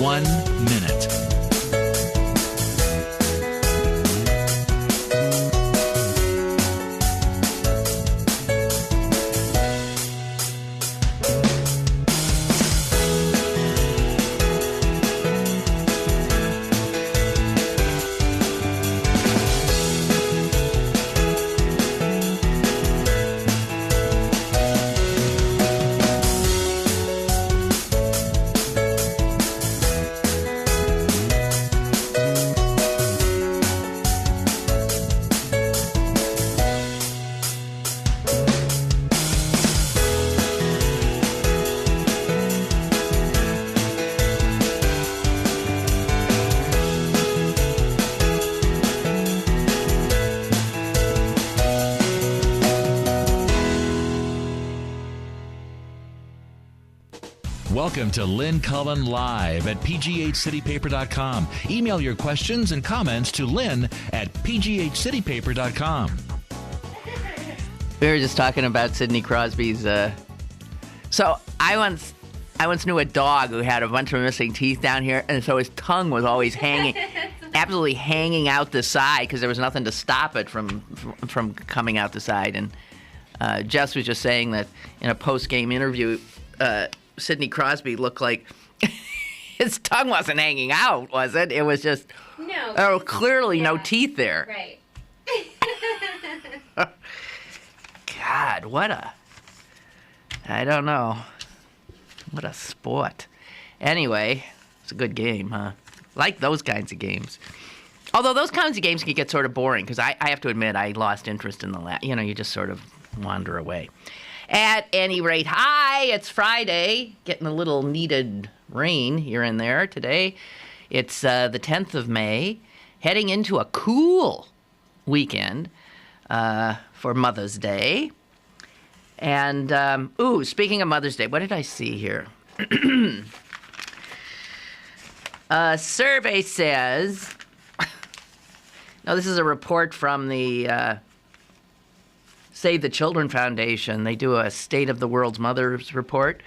1 minute. Welcome to Lynn Cullen Live at pghcitypaper.com. Email your questions and comments to Lynn at pghcitypaper.com. We were just talking about Sidney Crosby's. So I once knew a dog who had a bunch of missing teeth down here, and so his tongue was always hanging, absolutely hanging out the side because there was nothing to stop it from coming out the side. And Jess was just saying that in a post-game interview, Sidney Crosby looked like his tongue wasn't hanging out, was it? It was just clearly no teeth there. Right. God, I don't know. What a sport. Anyway, it's a good game, huh? Like those kinds of games. Although those kinds of games can get sort of boring because I have to admit I lost interest in the you just sort of wander away. At any rate, hi, it's Friday. Getting a little needed rain here and there today. It's the 10th of May, heading into a cool weekend for Mother's Day. And, speaking of Mother's Day, what did I see here? A survey says, this is a report from the Save the Children Foundation. They do a State of the World's Mothers report.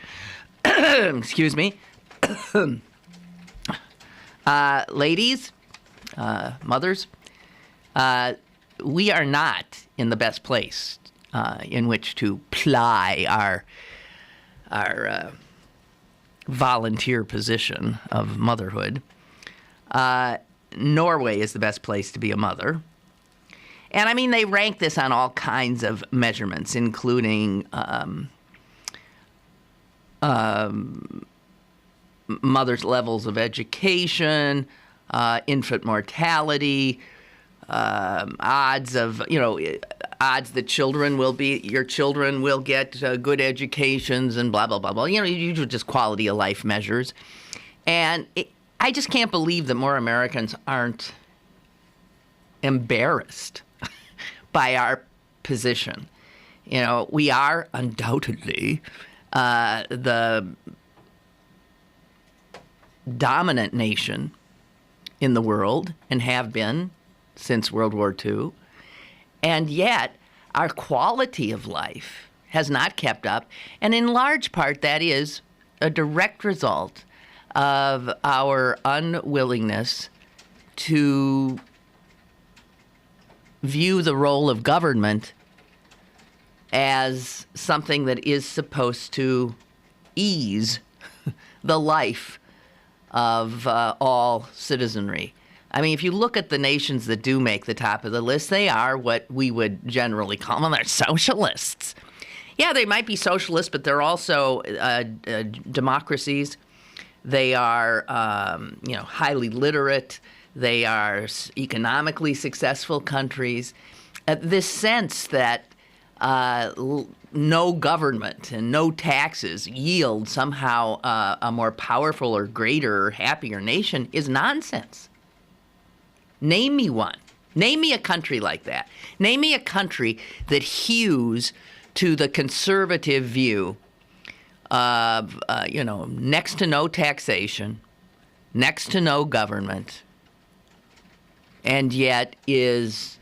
Excuse me. Ladies, mothers, we are not in the best place in which to ply our volunteer position of motherhood. Norway is the best place to be a mother. And, I mean, they rank this on all kinds of measurements, including mothers' levels of education, infant mortality, odds that your children will get good educations and blah, blah, blah, blah. Usually just quality of life measures. And I just can't believe that more Americans aren't embarrassed by our position. We are undoubtedly the dominant nation in the world and have been since World War II. And yet, our quality of life has not kept up. And in large part, that is a direct result of our unwillingness to view the role of government as something that is supposed to ease the life of all citizenry. I mean, if you look at the nations that do make the top of the list, they are what we would generally call them. They're socialists. Yeah, they might be socialists, but they're also democracies. They are, highly literate. They are economically successful countries. This sense that no government and no taxes yield somehow a more powerful or greater or happier nation is nonsense. Name me one. Name me a country like that. Name me a country that hews to the conservative view of, next to no taxation, next to no government, and yet is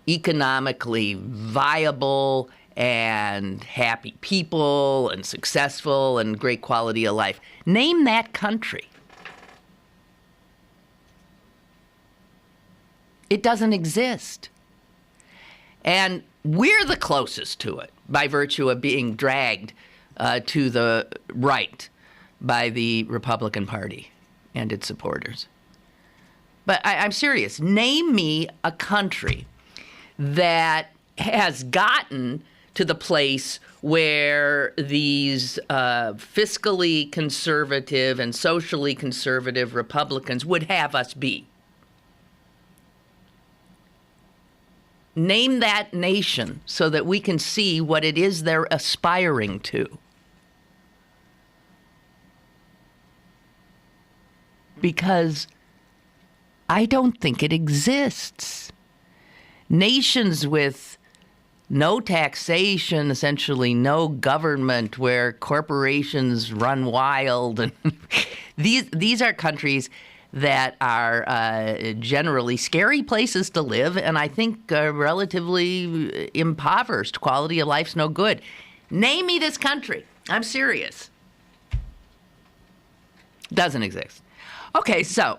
economically viable and happy people and successful and great quality of life. Name that country. It doesn't exist. And we're the closest to it by virtue of being dragged to the right by the Republican Party and its supporters. But I'm serious. Name me a country that has gotten to the place where these fiscally conservative and socially conservative Republicans would have us be. Name that nation so that we can see what it is they're aspiring to. Because I don't think it exists. Nations with no taxation, essentially no government, where corporations run wild, and these are countries that are generally scary places to live, and I think relatively impoverished. Quality of life's no good. Name me this country. I'm serious. Doesn't exist. Okay, so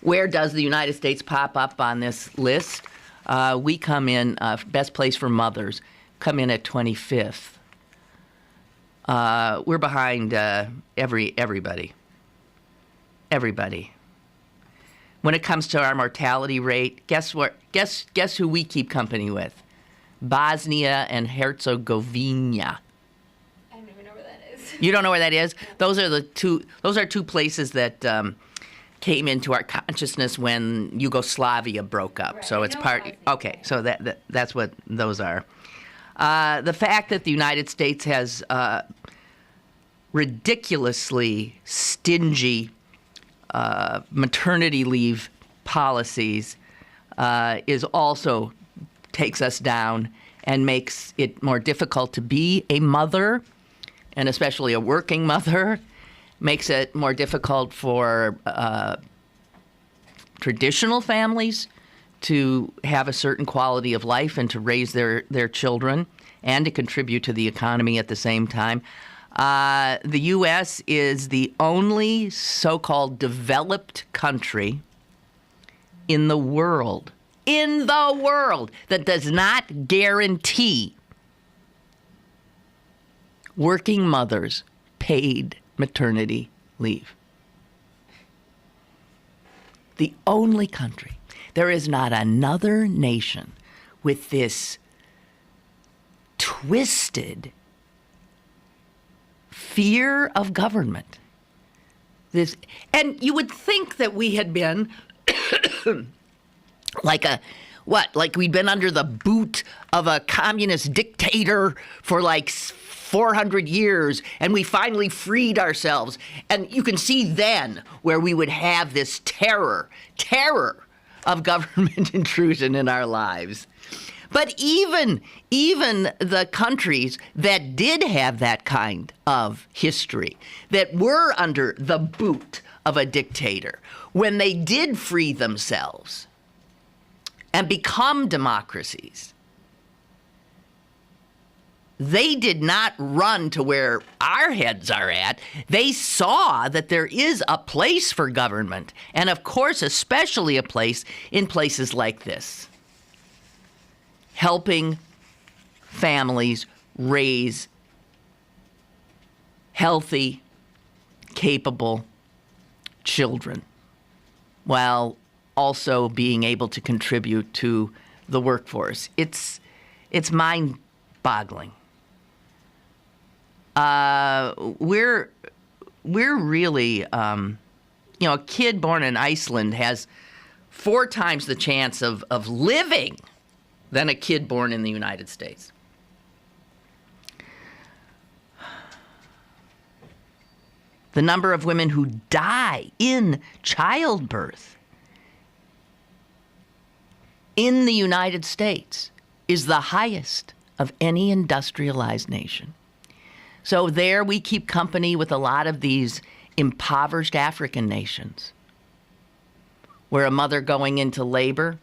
where does the United States pop up on this list? We come in, best place for mothers, come in at 25th. We're behind everybody. Everybody. When it comes to our mortality rate, guess what? Guess who we keep company with? Bosnia and Herzegovina. I don't even know where that is. You don't know where that is? Those are two places that came into our consciousness when Yugoslavia broke up. Right. So it's part. Okay, so that's what those are. The fact that the United States has ridiculously stingy maternity leave policies is also takes us down and makes it more difficult to be a mother, and especially a working mother. Makes it more difficult for traditional families to have a certain quality of life and to raise their children and to contribute to the economy at the same time. The U.S. is the only so-called developed country in the world that does not guarantee working mothers paid maternity leave. The only country. There is not another nation with this twisted fear of government. And you would think that we had been like we'd been under the boot of a communist dictator for like 400 years, and we finally freed ourselves. And you can see then where we would have this terror of government intrusion in our lives. But even the countries that did have that kind of history, that were under the boot of a dictator, when they did free themselves and become democracies, they did not run to where our heads are at. They saw that there is a place for government, and of course, especially a place in places like this, helping families raise healthy, capable children, while also being able to contribute to the workforce. It's mind-boggling. We're really, a kid born in Iceland has 4 times the chance of living than a kid born in the United States. The number of women who die in childbirth in the United States is the highest of any industrialized nation. So there we keep company with a lot of these impoverished African nations, where a mother going into labor,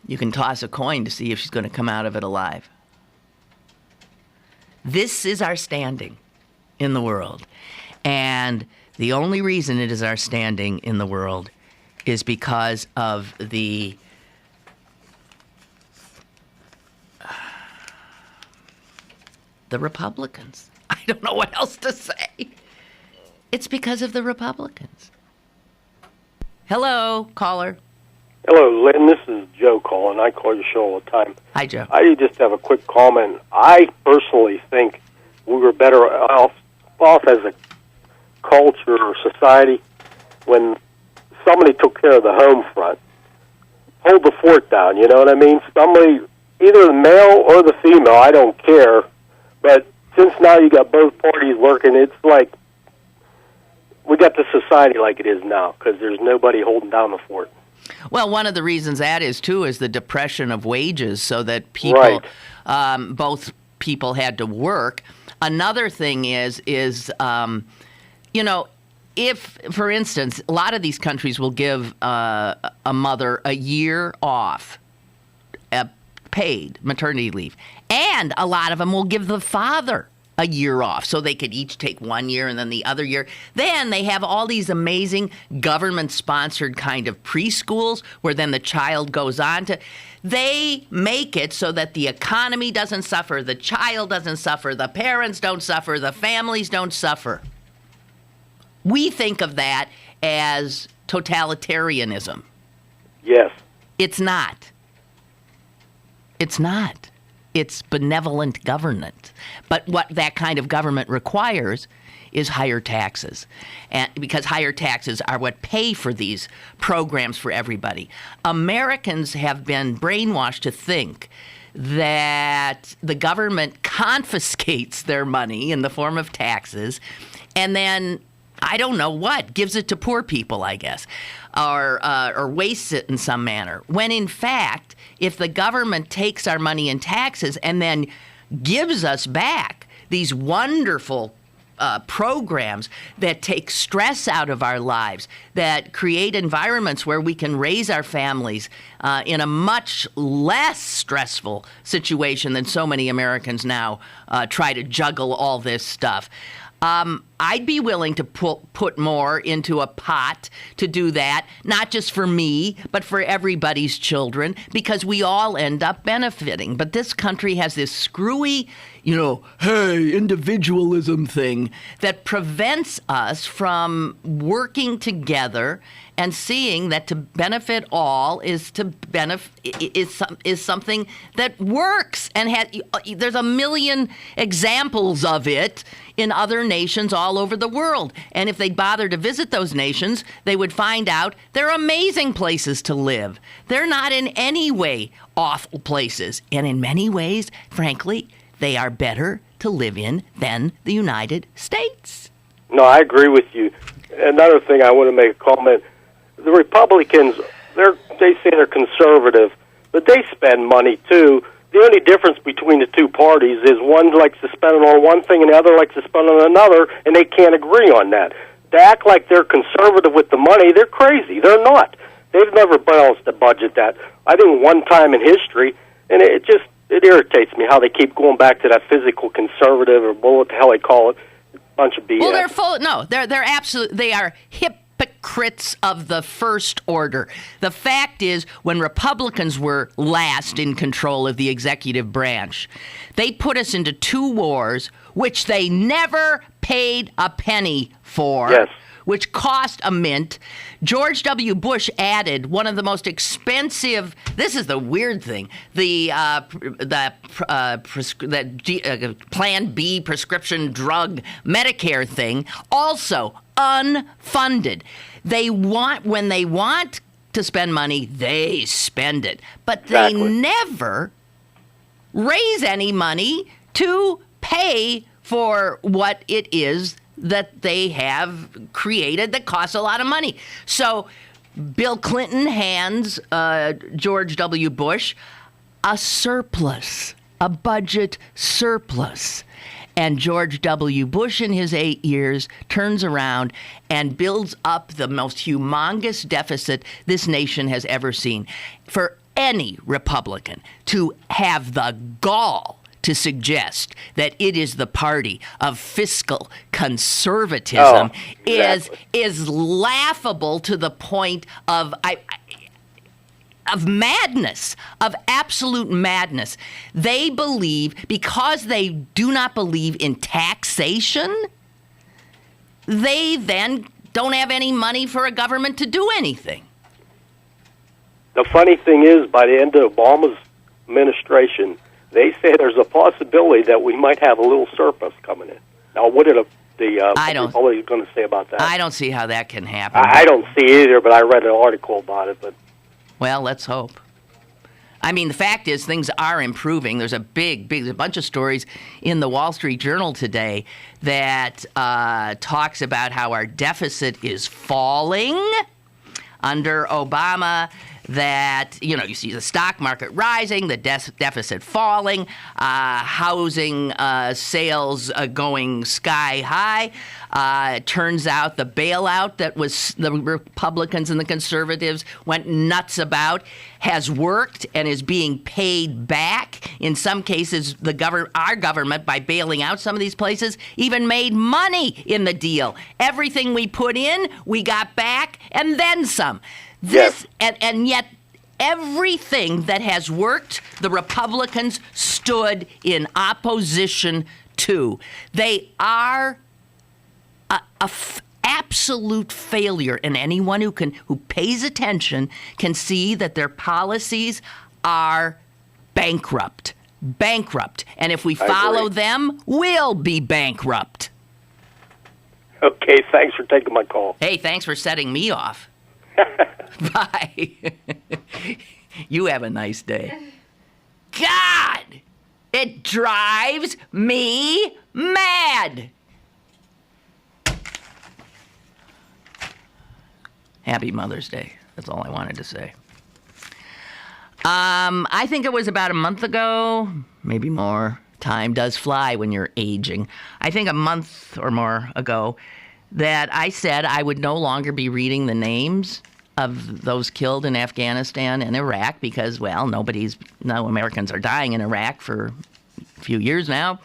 you can toss a coin to see if she's going to come out of it alive. This is our standing in the world. And the only reason it is our standing in the world is because of the Republicans. I don't know what else to say. It's because of the Republicans. Hello, caller. Hello, Lynn. This is Joe calling. I call your show all the time. Hi, Joe. I just have a quick comment. I personally think we were better off as a culture or society when somebody took care of the home front. Hold the fort down, you know what I mean? Somebody, either the male or the female, I don't care. But since now you got both parties working, it's like we got the society like it is now because there's nobody holding down the fort. Well, one of the reasons that is, too, is the depression of wages so that people, both people had to work. Another thing is you know, if, for instance, a lot of these countries will give a mother a year off, paid maternity leave, and a lot of them will give the father a year off so they could each take 1 year and then the other year. Then they have all these amazing government-sponsored kind of preschools where then the child goes on to... They make it so that the economy doesn't suffer, the child doesn't suffer, the parents don't suffer, the families don't suffer. We think of that as totalitarianism. Yes. It's not. It's not. It's benevolent government. But what that kind of government requires is higher taxes. And because higher taxes are what pay for these programs for everybody. Americans have been brainwashed to think that the government confiscates their money in the form of taxes and then, I don't know what, gives it to poor people, I guess, or wastes it in some manner. When in fact, if the government takes our money in taxes and then gives us back these wonderful programs that take stress out of our lives, that create environments where we can raise our families in a much less stressful situation than so many Americans now try to juggle all this stuff. I'd be willing to put more into a pot to do that, not just for me, but for everybody's children, because we all end up benefiting. But this country has this screwy, hey, individualism thing that prevents us from working together and seeing that to benefit all is something that works. And there's a million examples of it in other nations all over the world. And if they bother to visit those nations, they would find out they're amazing places to live. They're not in any way awful places. And in many ways, frankly, they are better to live in than the United States. No, I agree with you. Another thing I want to make a comment. The Republicans, they say they're conservative, but they spend money too. The only difference between the two parties is one likes to spend it on one thing and the other likes to spend it on another, and they can't agree on that. To act like they're conservative with the money, they're crazy. They're not. They've never balanced the budget that, I think, one time in history, and it irritates me how they keep going back to that physical conservative or what the hell they call it, bunch of BS. Well, they are hypocrites of the first order. The fact is, when Republicans were last in control of the executive branch, they put us into two wars, which they never paid a penny for. Yes. Which cost a mint. George W. Bush added one of the most expensive. This is the weird thing. The Plan B prescription drug Medicare thing, also unfunded. When they want to spend money, they spend it, but they never raise any money to pay for what it is that they have created that costs a lot of money. So Bill Clinton hands George W. Bush a surplus, a budget surplus. And George W. Bush in his 8 years turns around and builds up the most humongous deficit this nation has ever seen. For any Republican to have the gall to suggest that it is the party of fiscal conservatism is laughable to the point of madness, of absolute madness. They believe, because they do not believe in taxation, they then don't have any money for a government to do anything. The funny thing is, by the end of Obama's administration, they say there's a possibility that we might have a little surplus coming in. Now, what are the Republicans going to say about that? I don't see how that can happen. I don't see either, but I read an article about it. But well, let's hope. I mean, the fact is things are improving. There's a bunch of stories in the Wall Street Journal today that talks about how our deficit is falling under Obama, that, you see the stock market rising, the deficit falling, housing sales going sky high. It turns out the bailout that was the Republicans and the conservatives went nuts about has worked and is being paid back. In some cases, our government, by bailing out some of these places, even made money in the deal. Everything we put in, we got back, and then some. And yet everything that has worked, the Republicans stood in opposition to. They are absolute failure, and anyone who pays attention can see that their policies are bankrupt. And if we follow them, we'll be bankrupt. okay, thanks for taking my call. Hey, thanks for setting me off. Bye. You have a nice day. God, it drives me mad. Happy Mother's Day. That's all I wanted to say. I think it was about a month ago, maybe more. Time does fly when you're aging. I think a month or more ago that I said I would no longer be reading the names of those killed in Afghanistan and Iraq because, well, no Americans are dying in Iraq for a few years now.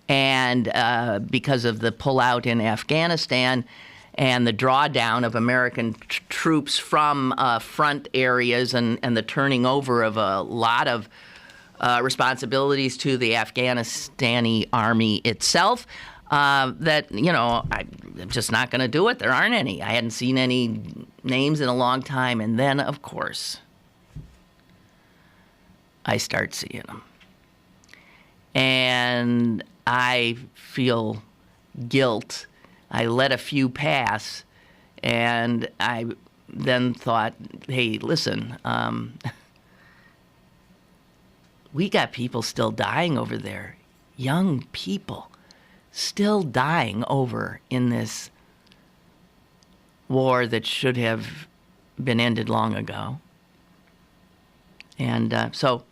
And because of the pullout in Afghanistan and the drawdown of American troops from front areas and the turning over of a lot of responsibilities to the Afghanistani army itself, that, I'm just not going to do it. There aren't any. I hadn't seen any names in a long time. And then, of course, I start seeing them. And I feel guilt. I let a few pass. And I then thought, hey, listen, we got people still dying over there. Young people still dying over in this war that should have been ended long ago. And so,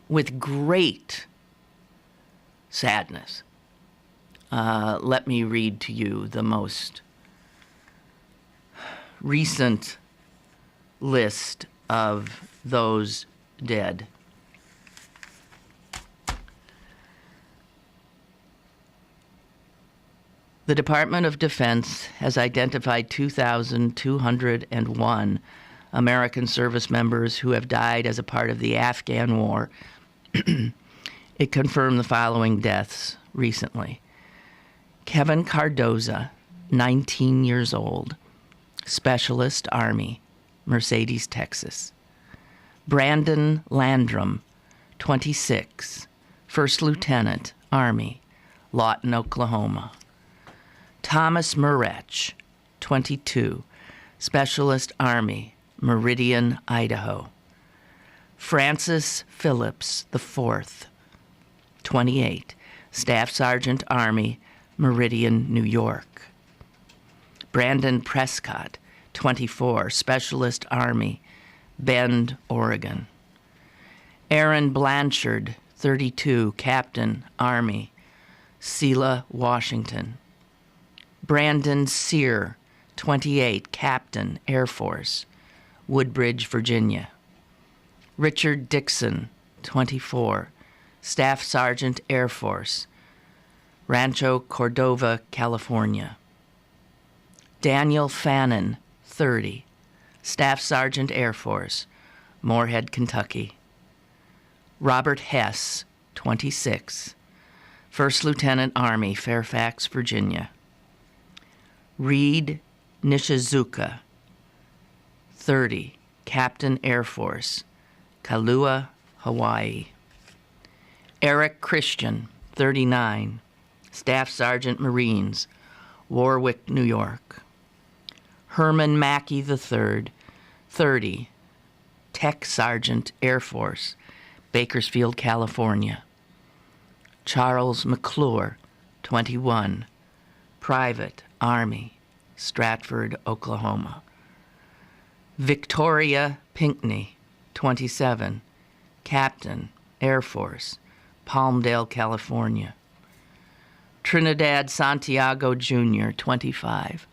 with great sadness, let me read to you the most recent list of those dead. The Department of Defense has identified 2,201 American service members who have died as a part of the Afghan war. It confirmed the following deaths recently. Kevin Cardoza, 19 years old, Specialist Army, Mercedes, Texas. Brandon Landrum, 26, First Lieutenant, Army, Lawton, Oklahoma. Thomas Murach, 22, Specialist Army, Meridian, Idaho. Francis Phillips IV, 28, Staff Sergeant Army, Meridian, New York. Brandon Prescott, 24, Specialist Army, Bend, Oregon. Aaron Blanchard, 32, Captain, Army, Selah, Washington. Brandon Sear, 28, Captain, Air Force, Woodbridge, Virginia. Richard Dixon, 24, Staff Sergeant, Air Force, Rancho Cordova, California. Daniel Fannin, 30, Staff Sergeant, Air Force, Moorhead, Kentucky. Robert Hess, 26, First Lieutenant, Army, Fairfax, Virginia. Reed Nishizuka, 30, Captain, Air Force, Kailua, Hawaii. Eric Christian, 39, Staff Sergeant, Marines, Warwick, New York. Herman Mackey III, 30, Tech Sergeant, Air Force, Bakersfield, California. Charles McClure, 21, Private, Army, Stratford, Oklahoma. Victoria Pinkney, 27, Captain, Air Force, Palmdale, California. Trinidad Santiago Jr., 25,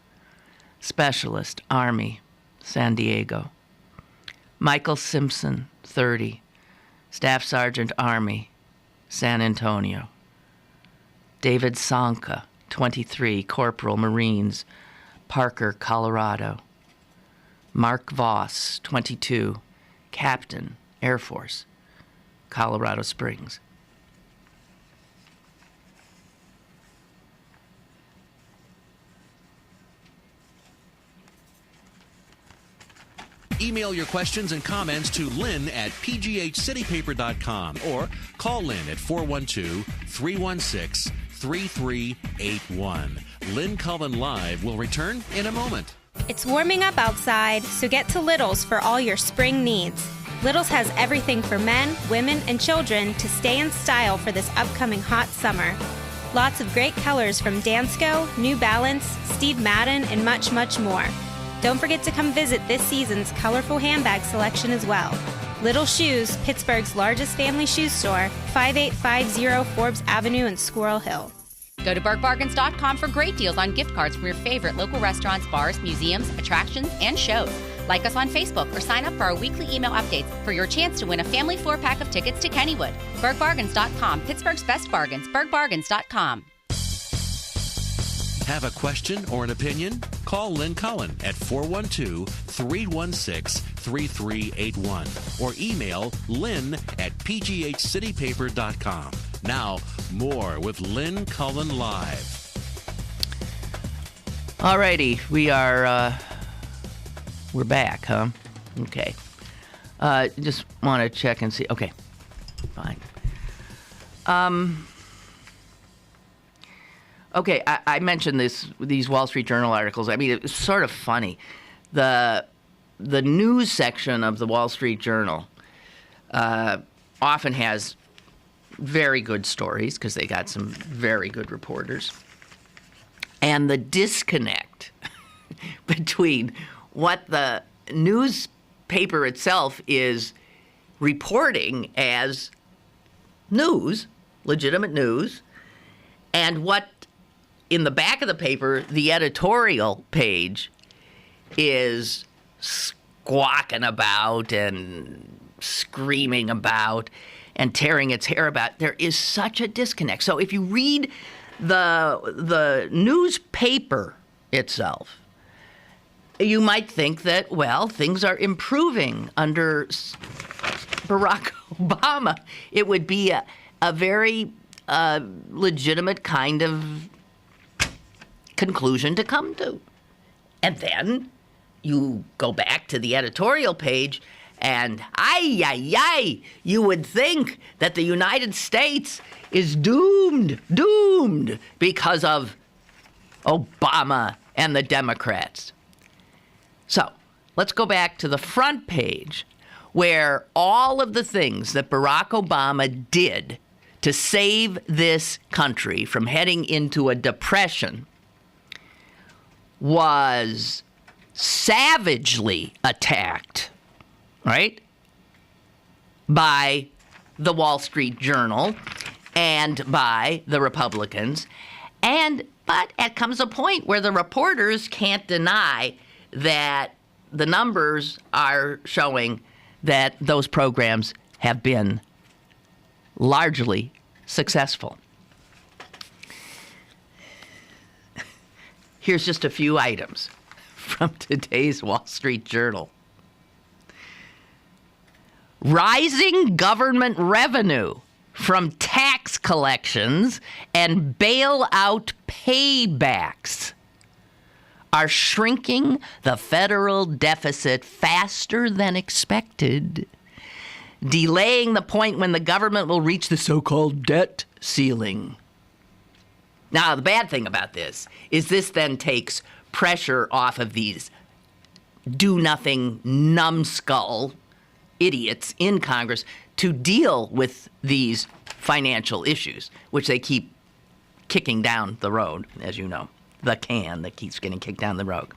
Specialist, Army, San Diego. Michael Simpson, 30, Staff Sergeant, Army, San Antonio. David Sanka, 23, Corporal, Marines, Parker, Colorado. Mark Voss, 22, Captain, Air Force, Colorado Springs. Email your questions and comments to Lynn at pghcitypaper.com or call Lynn at 412-316-3381. Lynn Cullen Live will return in a moment. It's warming up outside, so get to Little's for all your spring needs. Little's has everything for men, women, and children to stay in style for this upcoming hot summer. Lots of great colors from Dansko, New Balance, Steve Madden, and much, much more. Don't forget to come visit this season's colorful handbag selection as well. Little Shoes, Pittsburgh's largest family shoe store, 5850 Forbes Avenue in Squirrel Hill. Go to BurkeBargains.com for great deals on gift cards from your favorite local restaurants, bars, museums, attractions, and shows. Like us on Facebook or sign up for our weekly email updates for your chance to win a family 4-pack of tickets to Kennywood. BurkeBargains.com, Pittsburgh's best bargains. BurkeBargains.com. Have a question or an opinion? Call Lynn Cullen at 412-316-3381 or email Lynn at pghcitypaper.com. Now, more with Lynn Cullen Live. Alrighty, we're back, huh? Okay. Just want to check and see. Okay, fine. Okay, I mentioned these Wall Street Journal articles. I mean, it's sort of funny. The news section of the Wall Street Journal often has very good stories because they got some very good reporters. And the disconnect between what the newspaper itself is reporting as news, legitimate news, and what in the back of the paper, the editorial page is squawking about and screaming about and tearing its hair about. There is such a disconnect. So if you read the newspaper itself, you might think that, well, things are improving under Barack Obama. It would be a very legitimate kind of conclusion to come to. And then you go back to the editorial page and, you would think that the United States is doomed because of Obama and the Democrats. So let's go back to the front page where all of the things that Barack Obama did to save this country from heading into a depression was savagely attacked, right, by the Wall Street Journal and by the Republicans. But it comes a point where the reporters can't deny that the numbers are showing that those programs have been largely successful. Here's just a few items from today's Wall Street Journal. Rising government revenue from tax collections and bailout paybacks are shrinking the federal deficit faster than expected, delaying the point when the government will reach the so-called debt ceiling. Now, the bad thing about this is this then takes pressure off of these do-nothing, numbskull idiots in Congress to deal with these financial issues, which they keep kicking down the road, as you know, the can that keeps getting kicked down the road.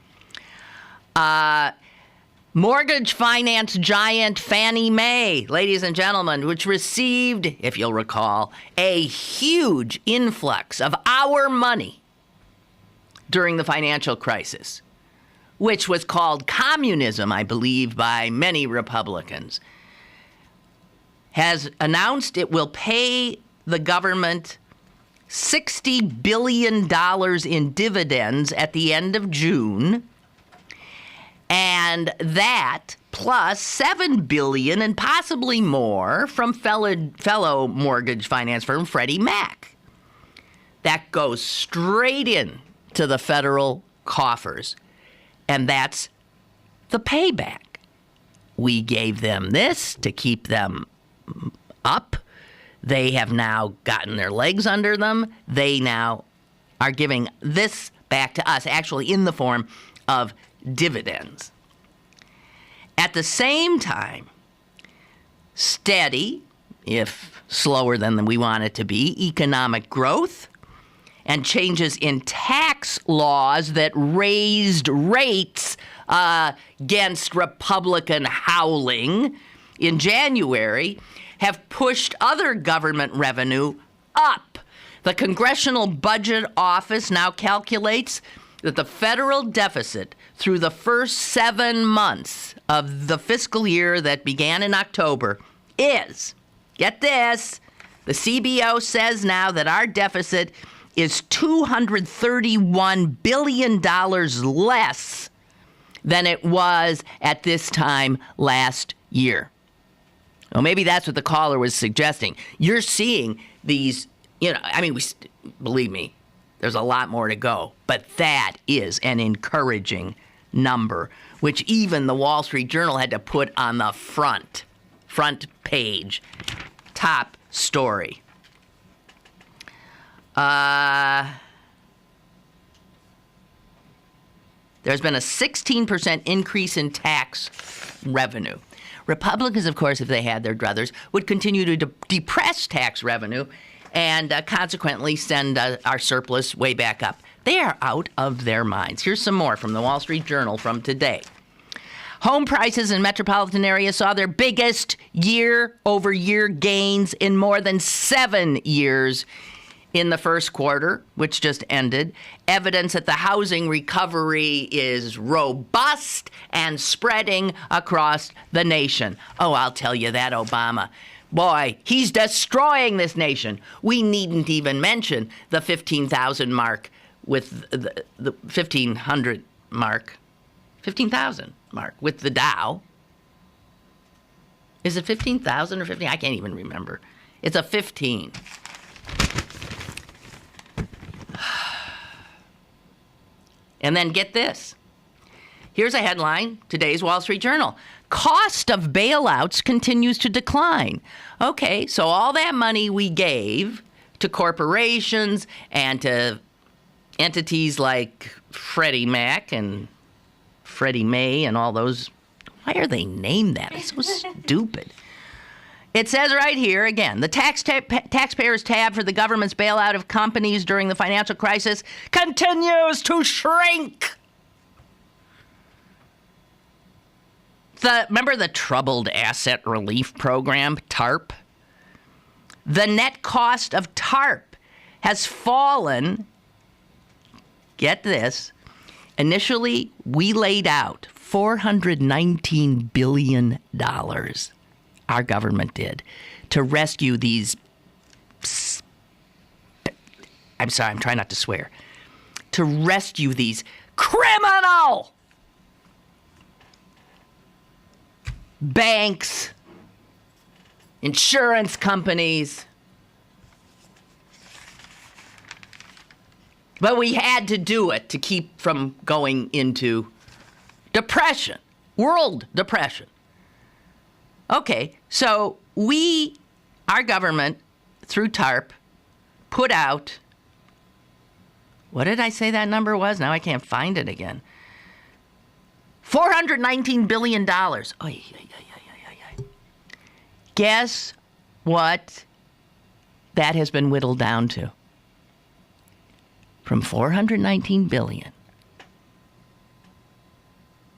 Mortgage finance giant Fannie Mae, ladies and gentlemen, which received, if you'll recall, a huge influx of our money during the financial crisis, which was called communism, I believe, by many Republicans, has announced it will pay the government $60 billion in dividends at the end of June, and that plus $7 billion and possibly more from fellow mortgage finance firm Freddie Mac. That goes straight in to the federal coffers, and that's the payback. We gave them this to keep them up. They have now gotten their legs under them. They now are giving this back to us, actually in the form of dividends. At the same time, steady, if slower than we want it to be, economic growth and changes in tax laws that raised rates against Republican howling in January have pushed other government revenue up. The Congressional Budget Office now calculates that the federal deficit through the first 7 months of the fiscal year that began in October is, get this, the CBO says now that our deficit is $231 billion less than it was at this time last year. Well, maybe that's what the caller was suggesting. You're seeing these, believe me, there's a lot more to go. But that is an encouraging number, which even the Wall Street Journal had to put on the front page, top story. There's been a 16% increase in tax revenue. Republicans, of course, if they had their druthers, would continue to depress tax revenue and consequently send our surplus way back up. They are out of their minds. Here's some more from the Wall Street Journal from today. Home prices in metropolitan areas saw their biggest year-over-year gains in more than 7 years in the first quarter, which just ended. Evidence that the housing recovery is robust and spreading across the nation. Oh, I'll tell you that, Obama. Boy, he's destroying this nation. We needn't even mention the 15,000 mark with the 1,500 mark. 15,000 mark with the Dow. Is it 15,000 or 15? I can't even remember. It's a 15. And then get this. Here's a headline, today's Wall Street Journal. Cost of bailouts continues to decline. Okay, so all that money we gave to corporations and to entities like Freddie Mac and Freddie Mae and all those, why are they named that? It's so stupid. It says right here, again, the taxpayers' tab for the government's bailout of companies during the financial crisis continues to shrink. Remember the Troubled Asset Relief Program, TARP? The net cost of TARP has fallen, get this, initially we laid out $419 billion. Our government did, to rescue these I'm sorry, I'm trying not to swear, to rescue these criminal banks, insurance companies. But we had to do it to keep from going into depression, world depression. Okay, so our government, through TARP, put out, what did I say that number was? Now I can't find it again. $419 billion. Oy, oy, oy. Guess what that has been whittled down to? From $419 billion,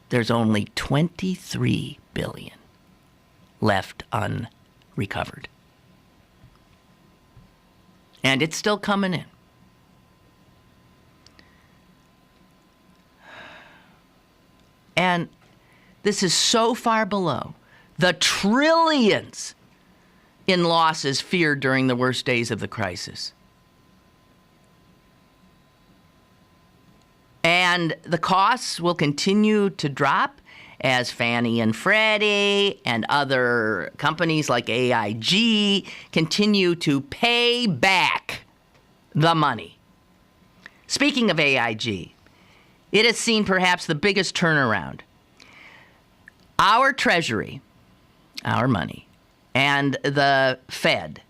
there's only $23 billion left unrecovered. And it's still coming in. And this is so far below the trillions in losses feared during the worst days of the crisis. And the costs will continue to drop as Fannie and Freddie and other companies like AIG continue to pay back the money. Speaking of AIG, it has seen perhaps the biggest turnaround. Our Treasury, our money, and the Fed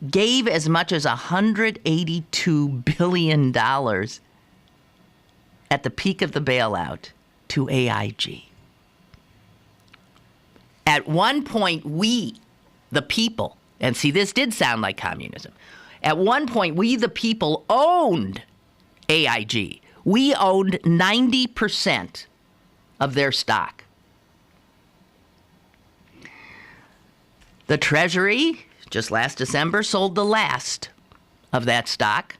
gave as much as $182 billion at the peak of the bailout to AIG. At one point, we, the people, and see, this did sound like communism. At one point, we, the people, owned AIG. We owned 90% of their stock. The Treasury, just last December, sold the last of that stock,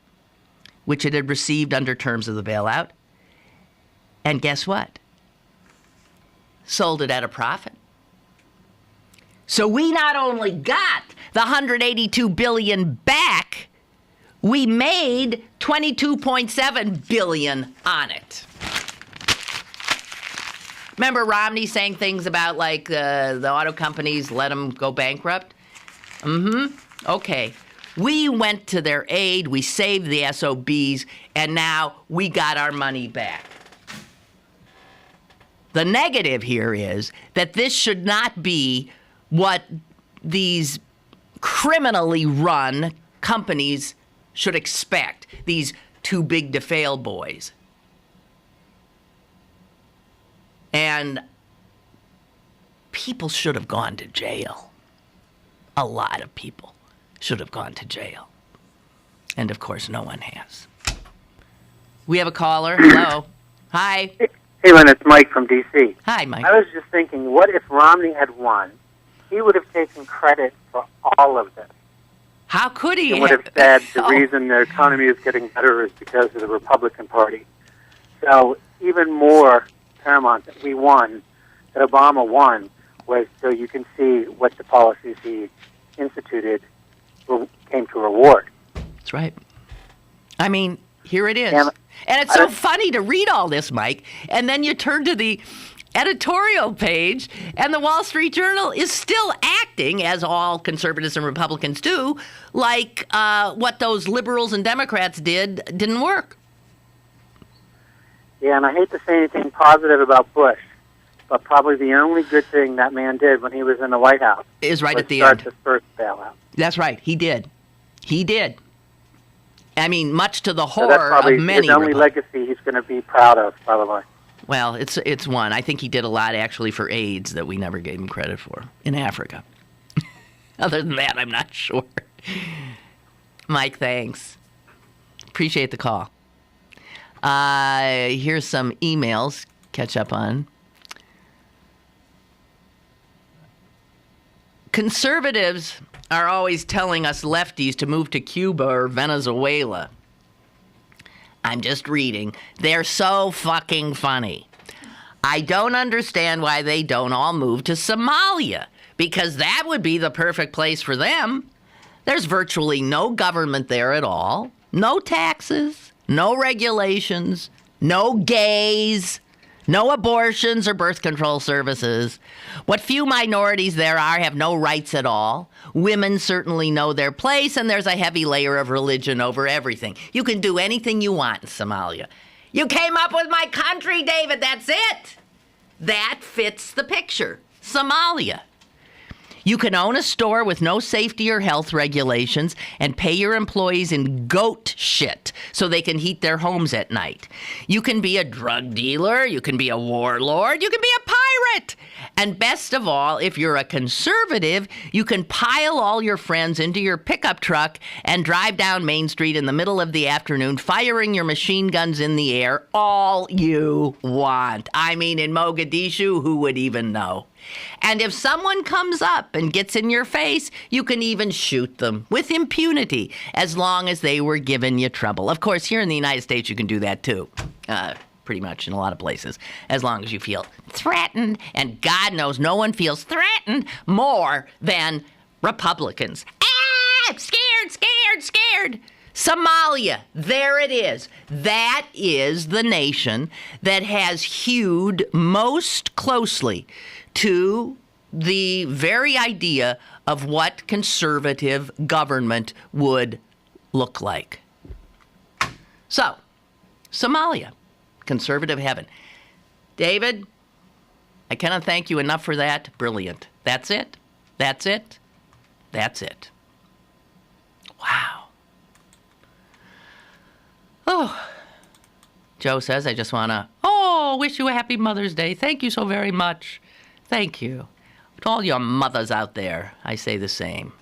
which it had received under terms of the bailout. And guess what? Sold it at a profit. So we not only got the $182 billion back, we made $22.7 billion on it. Remember Romney saying things about like the auto companies let them go bankrupt? Okay. We went to their aid, we saved the SOBs, and now we got our money back. The negative here is that this should not be what these criminally run companies should expect, these too big to fail boys. And people should have gone to jail. A lot of people should have gone to jail. And of course, no one has. We have a caller. Hello. Hi. Hey, Lynn, it's Mike from D.C. Hi, Mike. I was just thinking, what if Romney had won? He would have taken credit for all of this. How could he? He would have said the reason their economy is getting better is because of the Republican Party. So even more paramount that we won, that Obama won, was so you can see what the policies he instituted came to reward. That's right. I mean, here it is. And it's so funny to read all this, Mike, and then you turn to the editorial page, and the Wall Street Journal is still acting, as all conservatives and Republicans do, like what those liberals and Democrats didn't work. Yeah, and I hate to say anything positive about Bush, but probably the only good thing that man did when he was in the White House is right was at the start end. the first bailout. That's right. He did. He did. I mean, much to the So horror that's probably of many. his only legacy he's going to be proud of, by the way. Well, it's one. I think he did a lot, actually, for AIDS that we never gave him credit for in Africa. Other than that, I'm not sure. Mike, thanks. Appreciate the call. Here's some emails. Catch up on. Conservatives are always telling us lefties to move to Cuba or Venezuela. I'm just reading. They're so fucking funny. I don't understand why they don't all move to Somalia, because that would be the perfect place for them. There's virtually no government there at all. No taxes, no regulations, no gays, no abortions or birth control services. What few minorities there are have no rights at all. Women certainly know their place, and there's a heavy layer of religion over everything. You can do anything you want in Somalia. You came up with my country, David. That's it. That fits the picture. Somalia. You can own a store with no safety or health regulations and pay your employees in goat shit so they can heat their homes at night. You can be a drug dealer. You can be a warlord. You can be a pirate. And best of all, if you're a conservative, you can pile all your friends into your pickup truck and drive down Main Street in the middle of the afternoon, firing your machine guns in the air all you want. I mean, in Mogadishu, who would even know? And if someone comes up and gets in your face, you can even shoot them with impunity, as long as they were giving you trouble. Of course, here in the United States, you can do that too. Pretty much in a lot of places, as long as you feel threatened. And God knows no one feels threatened more than Republicans. Ah! Scared, scared, scared. Somalia, there it is. That is the nation that has hewed most closely to the very idea of what conservative government would look like. So, Somalia, conservative heaven. David, I cannot thank you enough for that. Brilliant. That's it. That's it. That's it. Wow. Oh. Joe says, I just want to, wish you a happy Mother's Day. Thank you so very much. Thank you. To all your mothers out there, I say the same.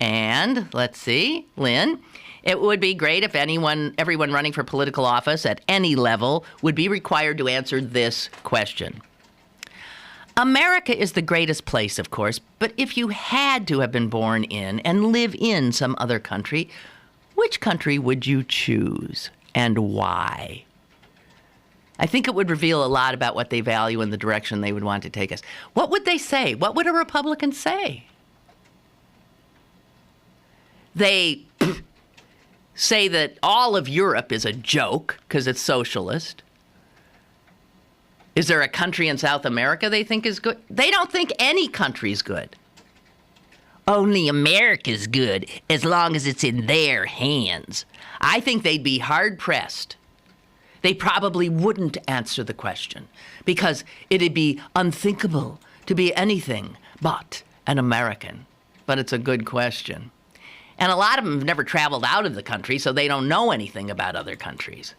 And, let's see, Lynn, it would be great if everyone running for political office at any level would be required to answer this question. America is the greatest place, of course, but if you had to have been born in and live in some other country, which country would you choose and why? I think it would reveal a lot about what they value and the direction they would want to take us. What would they say? What would a Republican say? They say that all of Europe is a joke because it's socialist. Is there a country in South America they think is good? They don't think any country is good. Only America's good as long as it's in their hands. I think they'd be hard-pressed. They probably wouldn't answer the question because it'd be unthinkable to be anything but an American. But it's a good question. And a lot of them have never traveled out of the country, so they don't know anything about other countries.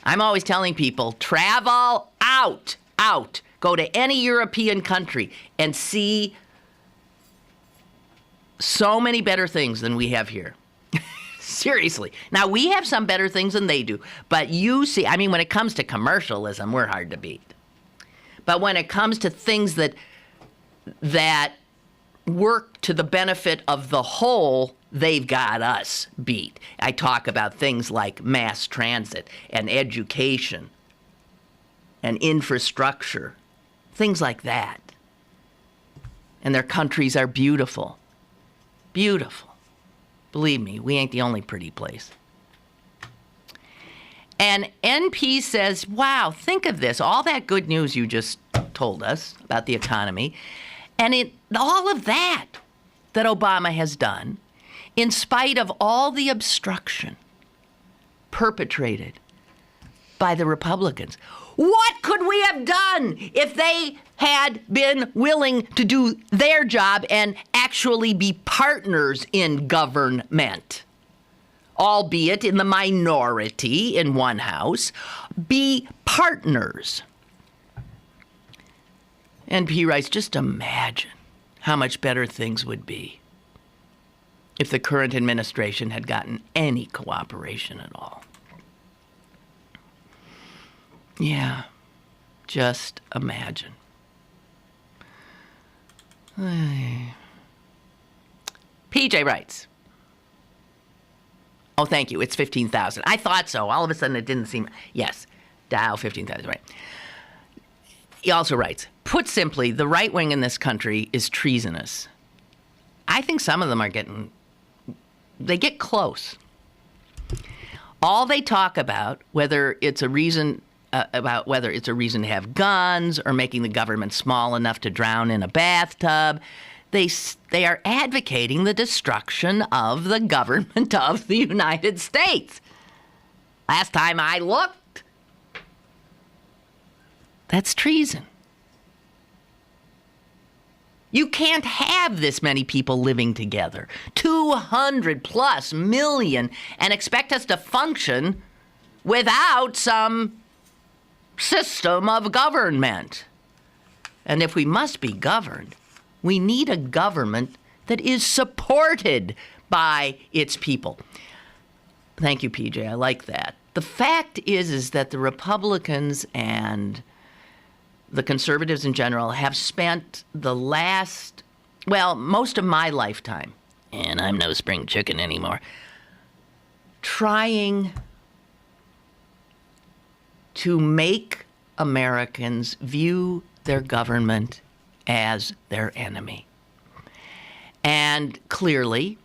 I'm always telling people, travel out. Go to any European country and see so many better things than we have here. Seriously. Now, we have some better things than they do, but you see, I mean, when it comes to commercialism, we're hard to beat. But when it comes to things that work to the benefit of the whole, they've got us beat. I talk about things like mass transit and education and infrastructure, things like that. And their countries are beautiful. Beautiful. Believe me, we ain't the only pretty place. And NP says, wow, think of this, all that good news you just told us about the economy, and all of that Obama has done, in spite of all the obstruction perpetrated by the Republicans. What could we have done if they had been willing to do their job and actually be partners in government? Albeit in the minority in one house, be partners. NP writes, just imagine how much better things would be if the current administration had gotten any cooperation at all. Yeah, just imagine. PJ writes, oh, thank you, it's 15,000. I thought so. All of a sudden it didn't seem, yes, Dow 15,000, right. He also writes, put simply, the right wing in this country is treasonous. I I think some of them are they get close. All they talk about, whether it's a reason to have guns or making the government small enough to drown in a bathtub, they are advocating the destruction of the government of the United States. Last time I looked, that's treason. You can't have this many people living together, 200 plus million, and expect us to function without some system of government. And if we must be governed, we need a government that is supported by its people. Thank you, PJ. I like that. The fact is that the Republicans and the conservatives in general have spent most of my lifetime, and I'm no spring chicken anymore, trying to make Americans view their government as their enemy. And clearly,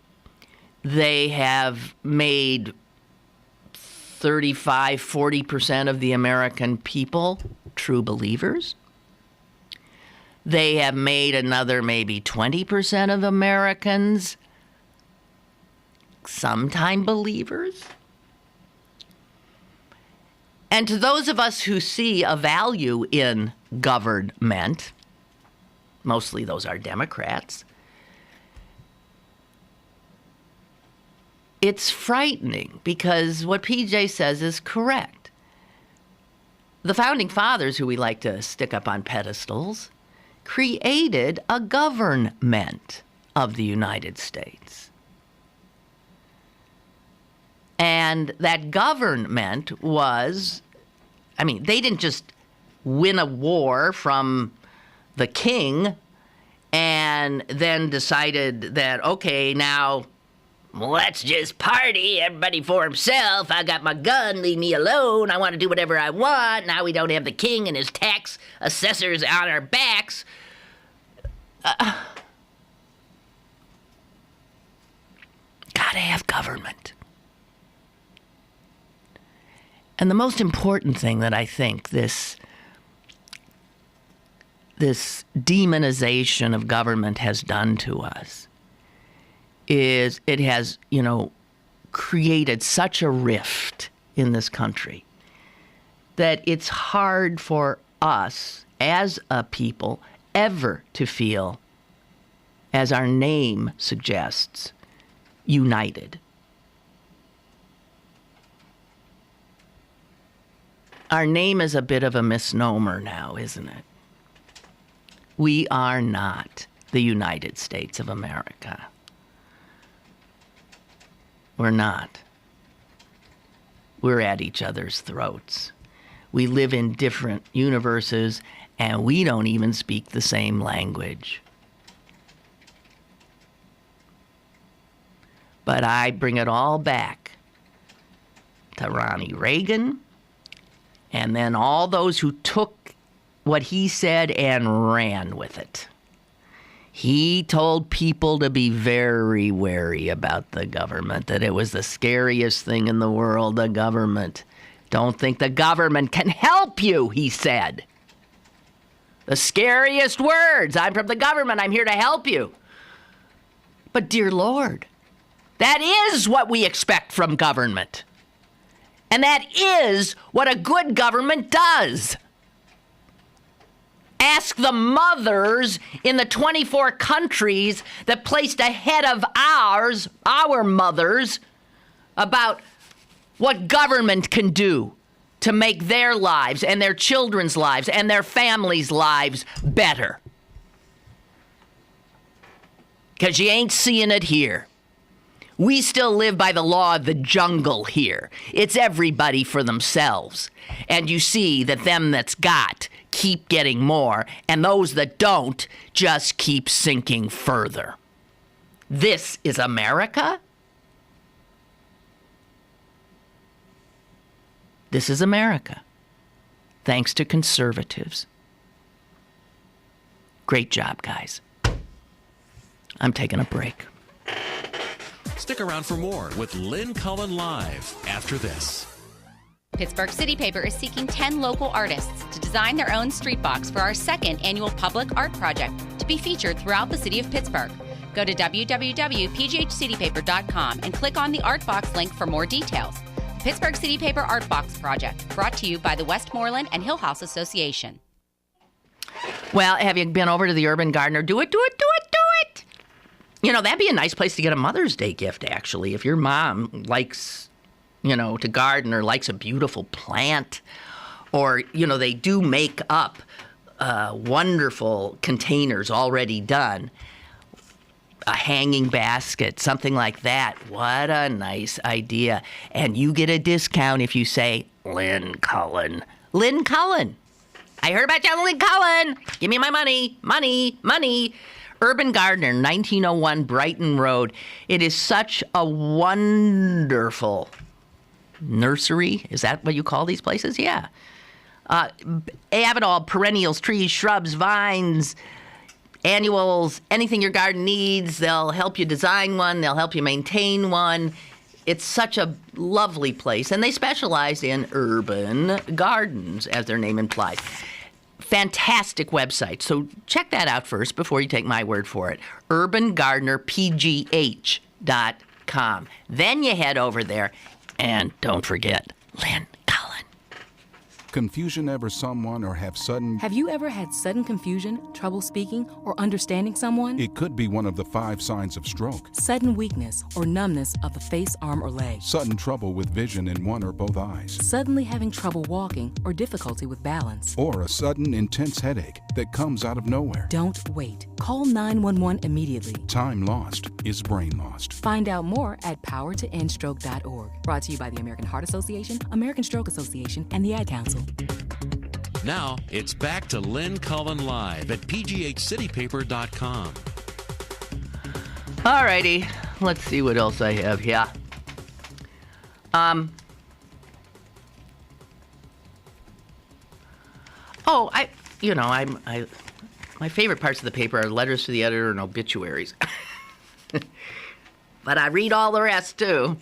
they have made 35-40% of the American people true believers. They have made another maybe 20% of Americans sometime believers. And to those of us who see a value in government, mostly those are Democrats, it's frightening because what PJ says is correct. The Founding Fathers, who we like to stick up on pedestals, created a government of the United States. And that government was, they didn't just win a war from the king and then decided that, okay, now let's just party, everybody for himself. I got my gun, leave me alone. I want to do whatever I want. Now we don't have the king and his tax assessors on our backs. Gotta have government. And the most important thing that I think this demonization of government has done to us is it has, created such a rift in this country that it's hard for us as a people ever to feel, as our name suggests, united. Our name is a bit of a misnomer now, isn't it? We are not the United States of America. We're not. We're at each other's throats. We live in different universes, and we don't even speak the same language. But I bring it all back to Ronnie Reagan, and then all those who took what he said and ran with it. He told people to be very wary about the government, that it was the scariest thing in the world, the government. Don't think the government can help you, he said. The scariest words. I'm from the government. I'm here to help you. But dear Lord, that is what we expect from government. And that is what a good government does. Ask the mothers in the 24 countries that placed ahead of our mothers, about what government can do to make their lives and their children's lives and their families' lives better. Because you ain't seeing it here. We still live by the law of the jungle here. It's everybody for themselves. And you see that them that's got keep getting more, and those that don't just keep sinking further. This is America? This is America, thanks to conservatives. Great job, guys. I'm taking a break. Stick around for more with Lynn Cullen Live after this. Pittsburgh City Paper is seeking 10 local artists to design their own street box for our second annual public art project to be featured throughout the city of Pittsburgh. Go to www.pghcitypaper.com and click on the Art Box link for more details. The Pittsburgh City Paper Art Box Project, brought to you by the Westmoreland and Hill House Association. Well, have you been over to the Urban Gardener? Do it. You know, that'd be a nice place to get a Mother's Day gift, actually. If your mom likes, to garden or likes a beautiful plant, or, they do make up wonderful containers already done, a hanging basket, something like that. What a nice idea. And you get a discount if you say, Lynn Cullen. Lynn Cullen. I heard about you, Lynn Cullen. Give me my money. Money. Urban Gardener, 1901 Brighton Road. It is such a wonderful nursery. Is that what you call these places? Yeah. They have it all. Perennials, trees, shrubs, vines, annuals, anything your garden needs. They'll help you design one. They'll help you maintain one. It's such a lovely place. And they specialize in urban gardens, as their name implies. Fantastic website. So check that out first before you take my word for it. UrbanGardenerPGH.com. Then you head over there and don't forget Lynn Cullen. Confusion ever someone or have sudden... Have you ever had sudden confusion, trouble speaking, or understanding someone? It could be one of the 5 signs of stroke. Sudden weakness or numbness of the face, arm, or leg. Sudden trouble with vision in one or both eyes. Suddenly having trouble walking or difficulty with balance. Or a sudden intense headache that comes out of nowhere. Don't wait. Call 911 immediately. Time lost is brain lost. Find out more at powertoendstroke.org. Brought to you by the American Heart Association, American Stroke Association, and the Ad Council. Now, it's back to Lynn Cullen Live at pghcitypaper.com. All righty. Let's see what else I have here. My favorite parts of the paper are letters to the editor and obituaries. But I read all the rest, too.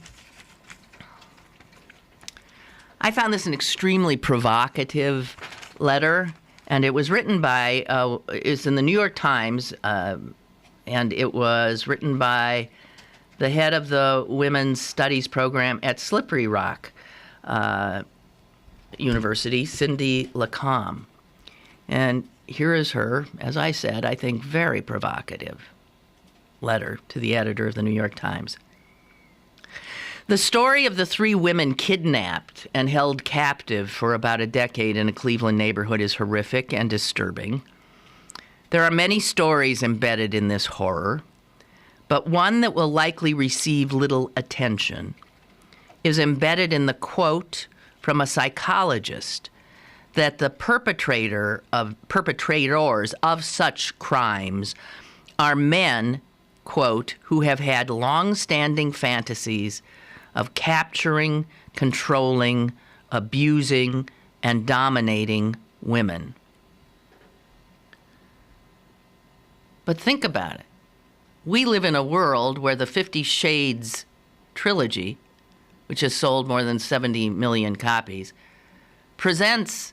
I found this an extremely provocative letter, and it was written by, it's in the New York Times, and it was written by the head of the Women's Studies program at Slippery Rock University, Cindy Lacombe. And here is her, as I said, I think very provocative letter to the editor of the New York Times. The story of the 3 women kidnapped and held captive for about a decade in a Cleveland neighborhood is horrific and disturbing. There are many stories embedded in this horror, but one that will likely receive little attention is embedded in the quote from a psychologist that the perpetrators of such crimes are men, quote, who have had long-standing fantasies of capturing, controlling, abusing, and dominating women. But think about it. We live in a world where the 50 Shades trilogy, which has sold more than 70 million copies, presents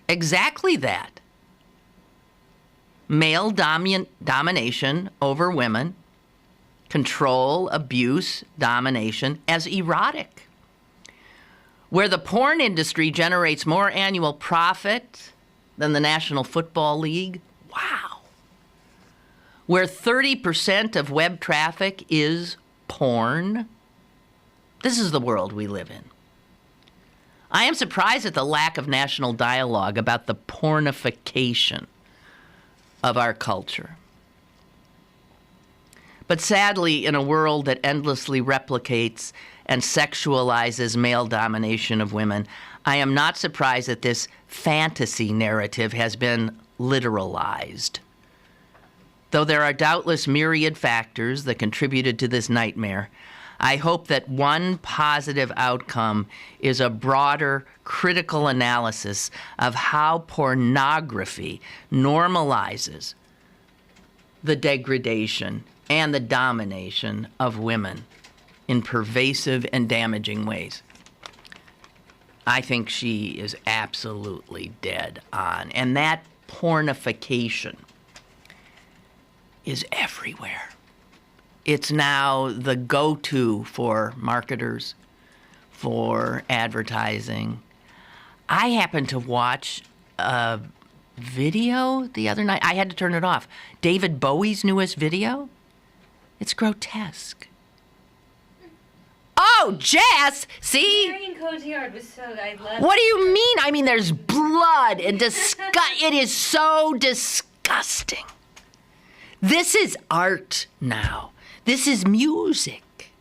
exactly that. Male domination over women, control, abuse, domination as erotic. Where the porn industry generates more annual profit than the National Football League. Wow. Where 30% of web traffic is porn. This is the world we live in. I am surprised at the lack of national dialogue about the pornification of our culture. But sadly, in a world that endlessly replicates and sexualizes male domination of women, I am not surprised that this fantasy narrative has been literalized. Though there are doubtless myriad factors that contributed to this nightmare, I hope that one positive outcome is a broader critical analysis of how pornography normalizes the degradation and the domination of women in pervasive and damaging ways. I think she is absolutely dead on. And that pornification is everywhere. It's now the go-to for marketers, for advertising. I happened to watch a video the other night. I had to turn it off. David Bowie's newest video. It's grotesque. Oh, Jess! See? Marion Cotillard was so... I love What do you mean? I mean, there's blood and it is so disgusting. This is art now. This is music.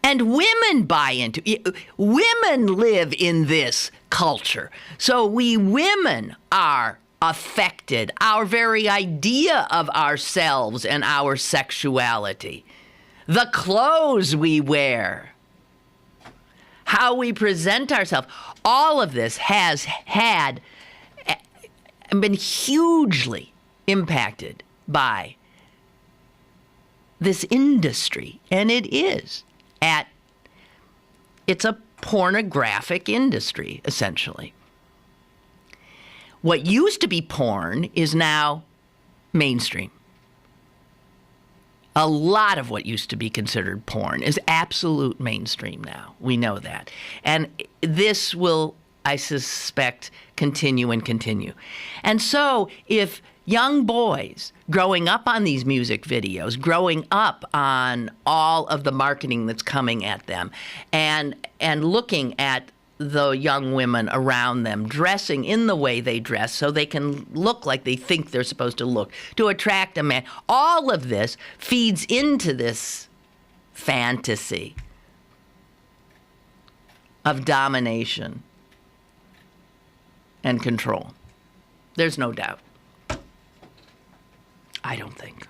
And women buy into it. Women live in this culture. So we women are affected. Our very idea of ourselves and our sexuality. The clothes we wear. How we present ourselves. All of this has been hugely impacted by this industry. And it's a pornographic industry, essentially. What used to be porn is now mainstream. A lot of what used to be considered porn is absolute mainstream now. We know that. And this will, I suspect, continue and continue. And so if young boys growing up on these music videos, growing up on all of the marketing that's coming at them, and looking at the young women around them dressing in the way they dress so they can look like they think they're supposed to look, to attract a man, all of this feeds into this fantasy of domination and control. There's no doubt. I don't think.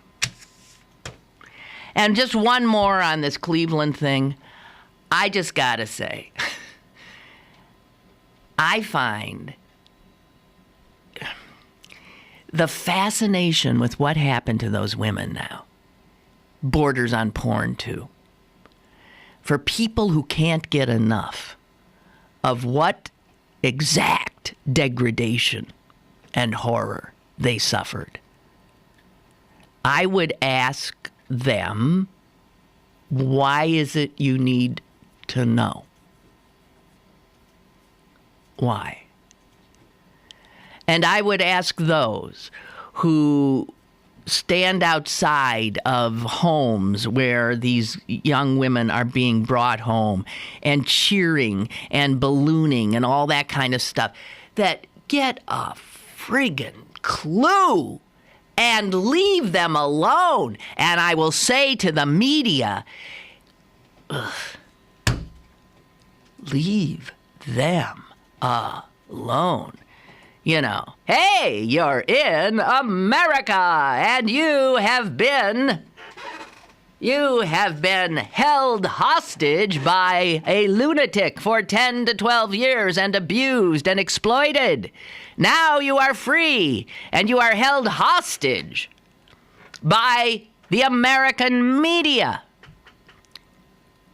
And just one more on this Cleveland thing. I just gotta say, I find the fascination with what happened to those women now borders on porn too. For people who can't get enough of what exact degradation and horror they suffered, I would ask them, why is it you need to know? Why? And I would ask those who stand outside of homes where these young women are being brought home and cheering and ballooning and all that kind of stuff, that get a friggin' clue and leave them alone. And I will say to the media, leave them alone. You know, hey, you're in America and you have been held hostage by a lunatic for 10 to 12 years and abused and exploited. Now you are free and you are held hostage by the American media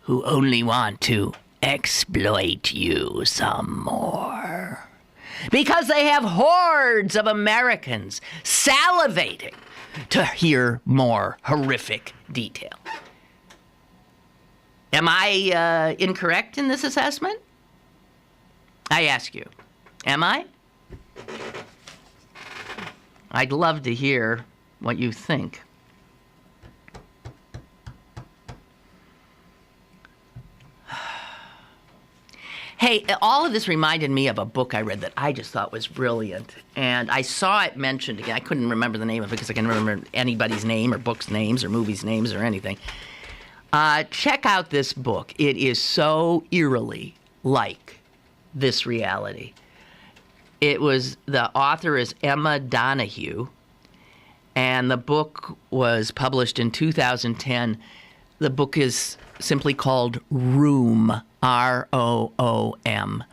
who only want to exploit you some more. Because they have hordes of Americans salivating to hear more horrific detail. Am I incorrect in this assessment? I ask you, am I? I'd love to hear what you think. Hey, all of this reminded me of a book I read that I just thought was brilliant. And I saw it mentioned again. I couldn't remember the name of it because I can't remember anybody's name or books' names or movies' names or anything. Check out this book. It is so eerily like this reality. The author is Emma Donahue, and the book was published in 2010. The book is simply called Room, R-O-O-M,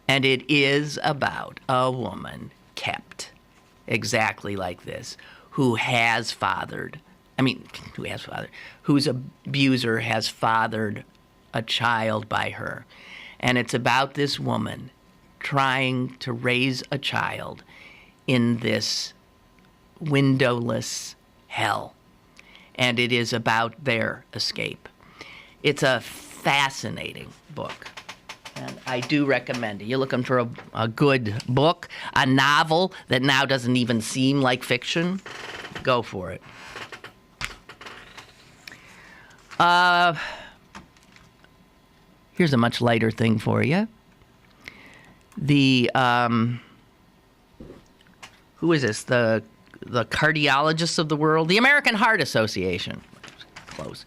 and it is about a woman kept exactly like this, whose abuser has fathered a child by her. And it's about this woman trying to raise a child in this windowless hell. And it is about their escape. It's a fascinating book. And I do recommend it. You're looking for a good book, a novel that now doesn't even seem like fiction, go for it. Here's a much lighter thing for you. The who is this? The cardiologists of the world, the American Heart Association. Close.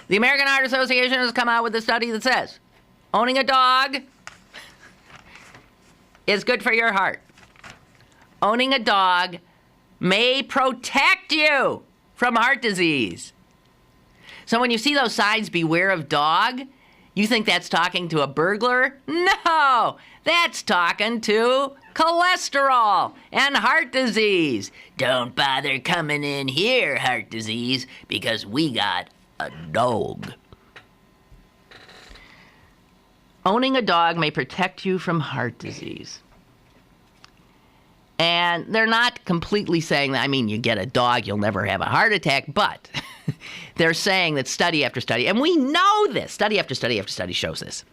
The American Heart Association has come out with a study that says owning a dog is good for your heart. Owning a dog may protect you from heart disease. So when you see those signs, beware of dog, you think that's talking to a burglar? No, that's talking to cholesterol and heart disease. Don't bother coming in here, heart disease, because we got a dog. Owning a dog may protect you from heart disease. And they're not completely saying that, you get a dog, you'll never have a heart attack, but they're saying that study after study, and we know this, study after study after study shows this.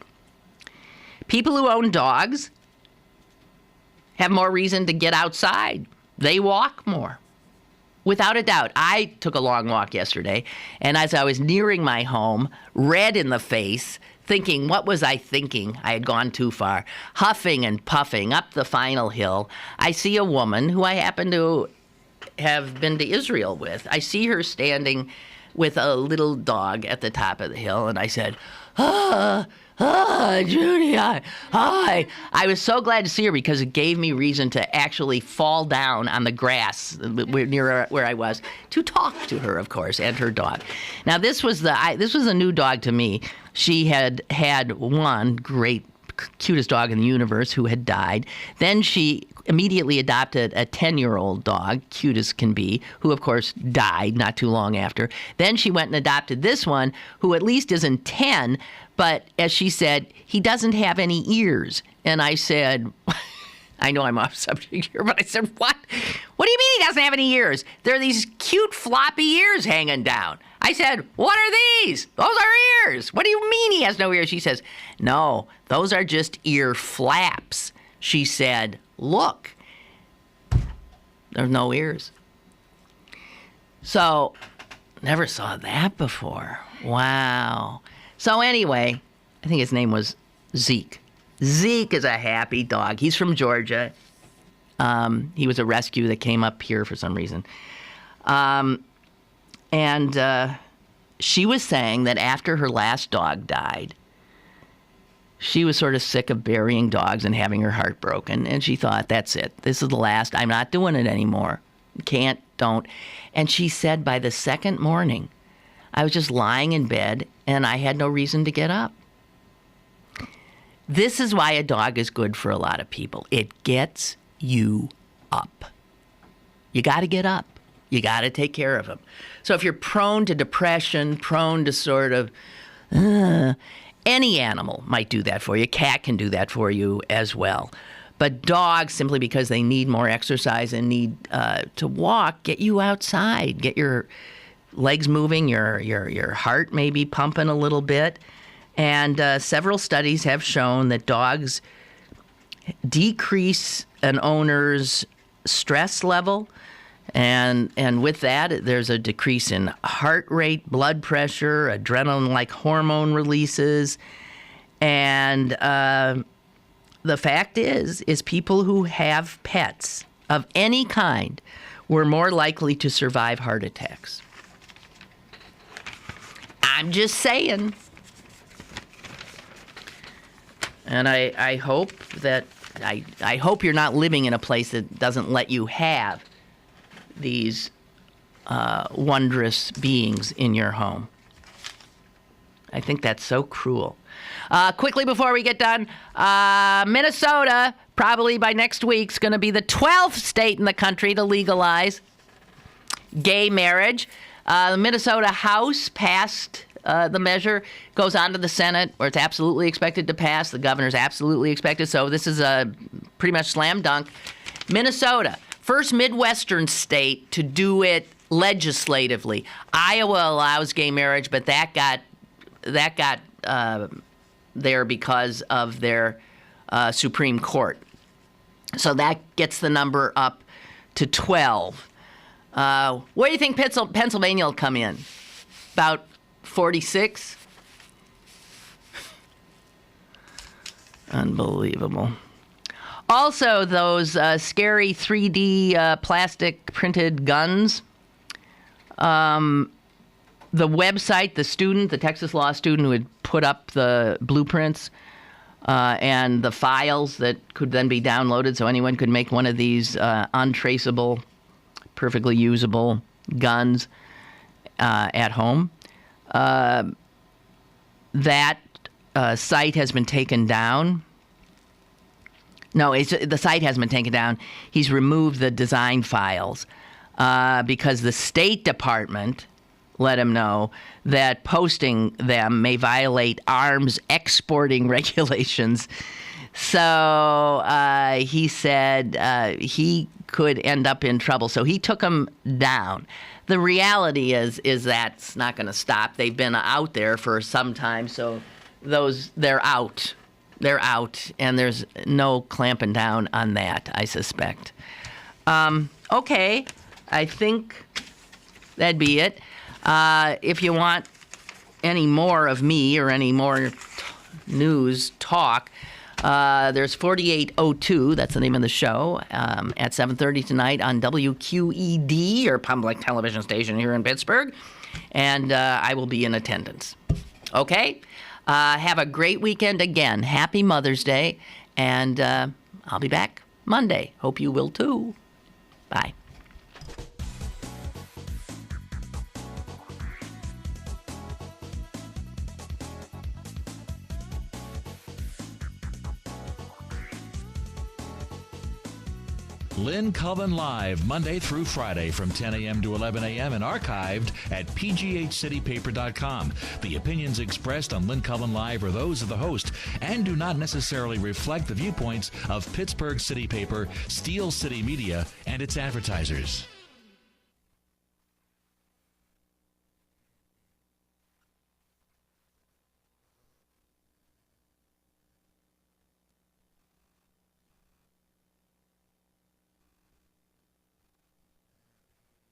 People who own dogs have more reason to get outside. They walk more. Without a doubt. I took a long walk yesterday, and as I was nearing my home, red in the face, thinking, what was I thinking? I had gone too far. Huffing and puffing up the final hill, I see a woman who I happen to have been to Israel with. I see her standing with a little dog at the top of the hill, and I said, Judy, hi. I was so glad to see her because it gave me reason to actually fall down on the grass near where I was to talk to her, of course, and her dog. Now, this was a new dog to me. She had one great, cutest dog in the universe who had died. Then she immediately adopted a 10-year-old dog, cute as can be, who, of course, died not too long after. Then she went and adopted this one, who at least isn't 10, but as she said, he doesn't have any ears. And I said, I know I'm off subject here, but I said, what? What do you mean he doesn't have any ears? There are these cute floppy ears hanging down. I said, what are these? Those are ears. What do you mean he has no ears? She says, no, those are just ear flaps. She said, look, there's no ears. So, never saw that before. Wow. So anyway, I think his name was Zeke. Zeke is a happy dog. He's from Georgia. He was a rescue that came up here for some reason. And she was saying that after her last dog died, she was sort of sick of burying dogs and having her heart broken. And she thought, that's it. This is the last. I'm not doing it anymore. Can't, don't. And she said by the second morning, I was just lying in bed and I had no reason to get up. This is why a dog is good for a lot of people. It gets you up. You got to get up. You got to take care of them. So if you're prone to depression, prone to sort of, any animal might do that for you. A cat can do that for you as well. But dogs, simply because they need more exercise and need to walk, get you outside, get your legs moving, your heart maybe pumping a little bit. And several studies have shown that dogs decrease an owner's stress level. And with that, there's a decrease in heart rate, blood pressure, adrenaline-like hormone releases. And the fact is people who have pets of any kind were more likely to survive heart attacks. I'm just saying. And I hope that I hope you're not living in a place that doesn't let you have these wondrous beings in your home. I think that's so cruel. Quickly before we get done, Minnesota, probably by next week, is going to be the 12th state in the country to legalize gay marriage. The Minnesota House passed the measure, goes on to the Senate, where it's absolutely expected to pass. The governor's absolutely expected. So this is a pretty much slam dunk. Minnesota, first Midwestern state to do it legislatively. Iowa allows gay marriage, but that got there because of their Supreme Court. So that gets the number up to 12. Where do you think Pennsylvania will come in? About 46? Unbelievable. Also, those scary 3D plastic printed guns. The website, the Texas law student who had put up the blueprints and the files that could then be downloaded so anyone could make one of these untraceable, perfectly usable guns at home. That site has been taken down. No, the site hasn't been taken down. He's removed the design files because the State Department let him know that posting them may violate arms exporting regulations. So he said he could end up in trouble. So he took them down. The reality is that's not going to stop. They've been out there for some time, so they're out. They're out, and there's no clamping down on that, I suspect. Okay, I think that'd be it. If you want any more of me or any more news talk, there's 4802, that's the name of the show, at 7:30 tonight on WQED, or public television station here in Pittsburgh, and I will be in attendance. Okay? Have a great weekend again. Happy Mother's Day, and I'll be back Monday. Hope you will too. Bye. Lynn Cullen Live, Monday through Friday from 10 a.m. to 11 a.m. and archived at pghcitypaper.com. The opinions expressed on Lynn Cullen Live are those of the host and do not necessarily reflect the viewpoints of Pittsburgh City Paper, Steel City Media, and its advertisers.